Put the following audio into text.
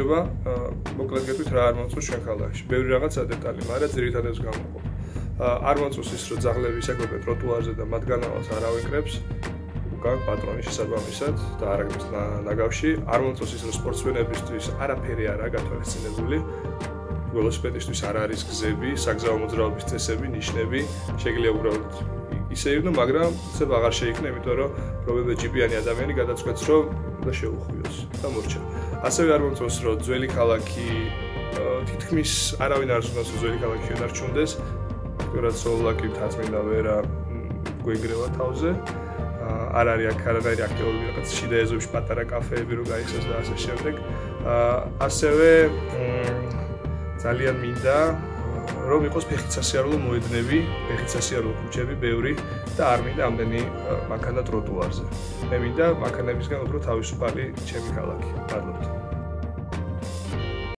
გამარჯობა. მოკლედ გეტყვით რა არ მომწონს ჩვენ ქალაქში. ბევრი რაღაცა დეტალი, მაგრამ ძირითადად გამოვყო. არ მომწონს ის, რომ ძაღლები ისაკობენ ტროტუარზე და მათგანავალს არავინ კრებს. გაქვს პატრონის შესაბამისად და არაგებს ნაგავში. არ მომწონს ის, რომ სპორტსმენებისთვის არაფერი არა გათვალისწინებული. ველოსიპედისტვის არ არის გზები, საგზაო მოძრაობის წესები, ნიშნები, შეგიძლია უბრალოდ ისე იქნო, მაგრამ ისევ აღარ შეიქნა, იმიტომ რომ პრობლემა ჯიპიანი ადამიანი გადაწყვეტს, რომ და შეუხვიოს და მორჩა. ასევე არ მომწონს, რომ ძველი ქალაქი თითქმის არავინ არ ზღავს ძველი ქალაქი შედარჩუნდეს. რაც სოლაკი თაცმინდა ვერა გვეგრევა თავზე. არ არის აქ არანაირი აქტივობები, რაღაც შიდა ეზოში პატარა კაფეები რო გაიხსნას და ასე შემდეგ. ასევე ძალიან მინდა რომ იყოს ფეხით-სასიარულო მოედნები, ფეხით-სასიარულო ქუჩები ბევრი და არ მინდა ამდენი მანქანა ტროტუარზე. მე მინდა მანქანებისგან უფრო თავისუფალი ჩემი ქალაქი. მადლობთ.